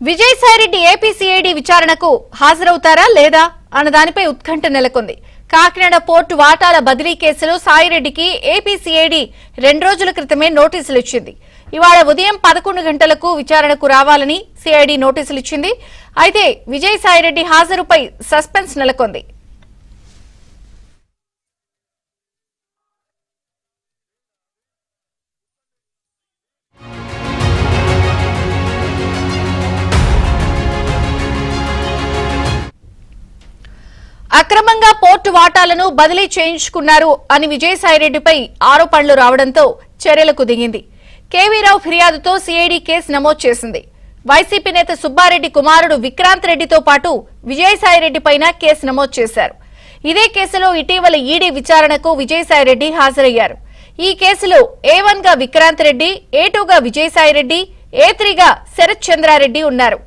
విజయసాయిరెడ్డి ఏపీసీఐడీ విచారణకు హాజరవుతారా లేదా అన్న దానిపై ఉత్కంఠ నెలకొంది. కాకినాడ పోర్టు వాటాల బదిలీ కేసులో సాయిరెడ్డికి ఏపీసీఐడీ 2 రోజుల క్రితమే నోటీసులు ఇచ్చింది. ఇవాళ ఉదయం 11 గంటలకు విచారణకు రావాలని సిఐడీ నోటీసులు ఇచ్చింది. అయితే విజయసాయిరెడ్డి హాజరుపై సస్పెన్స్ నెలకొంది. అక్రమంగా పోర్టు వాటాలను బదిలీ చేయించుకున్నారు అని విజయసాయిరెడ్డిపై ఆరోపణలు రావడంతో చర్యలకు దిగింది. కేవీరావు ఫిర్యాదుతో సిఐడి కేసు నమోదు చేసింది. వైసీపీ నేత సుబ్బారెడ్డి కుమారుడు విక్రాంత్ రెడ్డితో పాటు విజయసాయిరెడ్డిపైన కేసు నమోదు చేశారు. ఇదే కేసులో ఇటీవల ఈడీ విచారణకు విజయసాయిరెడ్డి హాజరయ్యారు. ఈ కేసులో A1 గా విక్రాంత్ రెడ్డి, A2 గా విజయసాయిరెడ్డి, A3 గా శరత్ చంద్రారెడ్డి ఉన్నారు.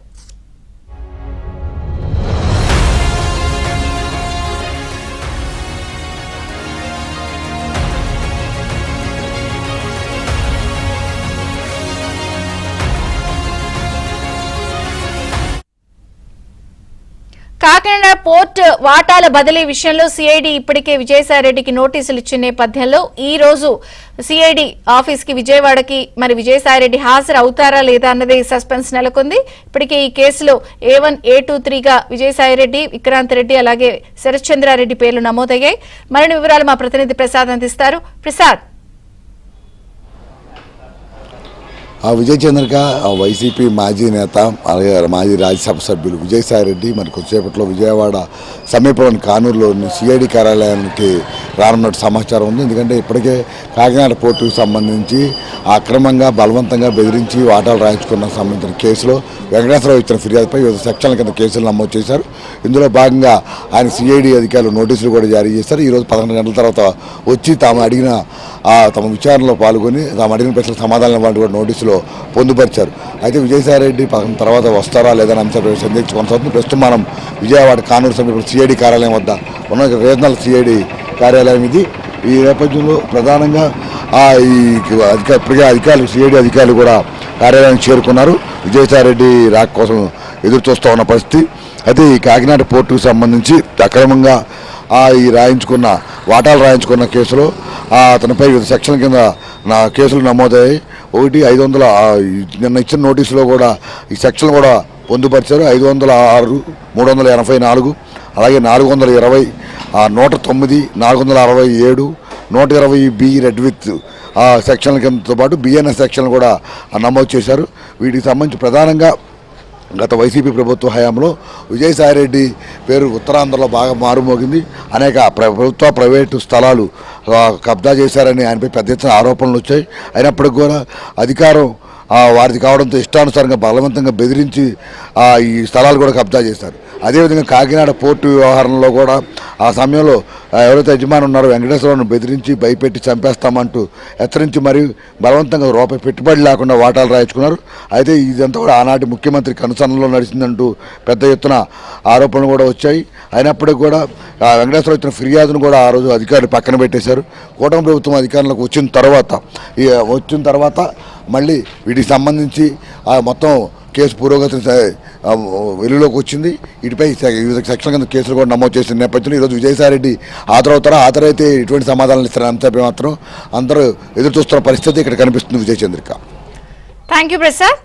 కాకినాడ పోర్ట్ వాటాల బదిలీ విషయంలో సిఐడి ఇప్పటికే విజయసాయిరెడ్డికి నోటీసులు ఇచ్చిన నేపథ్యంలో ఈ రోజు సిఐడి ఆఫీస్ కి విజయవాడకి మరి విజయసాయిరెడ్డి హాజరు అవుతారా లేదా అన్నది సస్పెన్స్ నెలకొంది. ఇప్పటికే ఈ కేసులో A1, A2, 3 గా విజయసాయిరెడ్డి, విక్రాంత్ రెడ్డి అలాగే శరత్ చంద్రారెడ్డి పేర్లు నమోదయ్యాయి. మరిన్ని వివరాలు మా ప్రతినిధి ప్రసాద్ అందిస్తారు. ప్రసాద్, విజయ్ చంద్రిక వైసీపీ మాజీ నేత అలాగే మాజీ రాజ్యసభ సభ్యులు విజయసాయిరెడ్డి మరి కొద్దిసేపట్లో విజయవాడ సమీపంలోని కానూరులోని సిఐడి కార్యాలయానికి రానున్నట్టు సమాచారం ఉంది. ఎందుకంటే ఇప్పటికే కాకినాడ పోర్టుకు సంబంధించి అక్రమంగా బలవంతంగా బెదిరించి వాటాలు రాయించుకున్న సంబంధించిన కేసులో వెంకటేశ్వరరావు ఇచ్చిన ఫిర్యాదుపై వివిధ సెక్షన్ల కింద కేసులు నమోదు చేశారు. ఇందులో భాగంగా ఆయన సిఐడి అధికారులు నోటీసులు కూడా జారీ చేశారు. ఈరోజు 11 గంటల తర్వాత వచ్చి తాము అడిగిన తమ విచారణలో పాల్గొని తాము అడిగిన ప్రశ్నలకు సమాధానం ఇవ్వాలని కూడా నోటీసులో పొందుపరిచారు. అయితే విజయసాయిరెడ్డి తర్వాత వస్తారా లేదని అంశంపై సందేశం కొనసాగుతుంది. ప్రస్తుతం మనం విజయవాడ కానూరు సమీపంలో సిఐడి కార్యాలయం వద్ద ఉన్న రీజనల్ సిఐడి కార్యాలయం ఇది. ఈ నేపథ్యంలో ప్రధానంగా ఇప్పటికే అధికారులు సిఐడి అధికారులు కూడా కార్యాలయానికి చేరుకున్నారు. విజయసాయిరెడ్డి రాక కోసం ఎదురు చూస్తూ ఉన్న పరిస్థితి. అయితే ఈ కాకినాడ పోర్టుకు సంబంధించి అక్రమంగా ఈ వాటాలు రాయించుకున్న కేసులో అతనిపై వివిధ సెక్షన్ల కింద కేసులు నమోదయ్యాయి. 500 నిన్న ఇచ్చిన నోటీసులో కూడా ఈ సెక్షన్లు కూడా పొందుపరిచారు. 506, 384, అలాగే 420, 109, 467, 120B రెడ్ విత్ సెక్షన్ల కిందతో పాటు BNS సెక్షన్లు కూడా నమోదు చేశారు. వీటికి సంబంధించి ప్రధానంగా గత వైసీపీ ప్రభుత్వ హయాంలో విజయసాయిరెడ్డి పేరు ఉత్తరాంధ్రలో బాగా మారుమోగింది. అనేక ప్రభుత్వ ప్రైవేటు స్థలాలు కబ్జా చేశారని ఆయనపై పెద్ద ఎత్తున ఆరోపణలు వచ్చాయి. అయినప్పటికీ కూడా అధికారం వారిది కావడంతో ఇష్టానుసారంగా బలవంతంగా బెదిరించి ఈ స్థలాలు కూడా కబ్జా చేశారు. అదేవిధంగా కాకినాడ పోర్టు వ్యవహారంలో కూడా ఆ సమయంలో ఎవరైతే యజమాని ఉన్నారో వెంకటేశ్వరరావును బెదిరించి భయపెట్టి చంపేస్తామంటూ హెచ్చరించి మరియు బలవంతంగా రూపాయి పెట్టుబడి లేకుండా వాటాలు రాయించుకున్నారు. అయితే ఇదంతా కూడా ఆనాటి ముఖ్యమంత్రి కనుసన్నలో నడిచిందంటూ పెద్ద ఎత్తున ఆరోపణలు కూడా వచ్చాయి. అయినప్పటికీ కూడా వెంకటేశ్వరరావు ఇచ్చిన ఫిర్యాదును కూడా ఆ రోజు అధికారులు పక్కన పెట్టేశారు. కూటమి ప్రభుత్వం అధికారంలోకి వచ్చిన తర్వాత మళ్ళీ వీటికి సంబంధించి మొత్తం కేసు పురోగతి వెలుగులోకి వచ్చింది. వీటిపై వివిధ సెక్షన్ల కింద కేసులు కూడా నమోదు చేసిన నేపథ్యంలో ఈరోజు విజయసాయిరెడ్డి హాజరైతే ఇటువంటి సమాధానాలు ఇస్తారని అంశంపై మాత్రం అందరూ ఎదురు చూస్తున్న పరిస్థితి ఇక్కడ కనిపిస్తుంది. Vijayachandrika, thank you Prasad.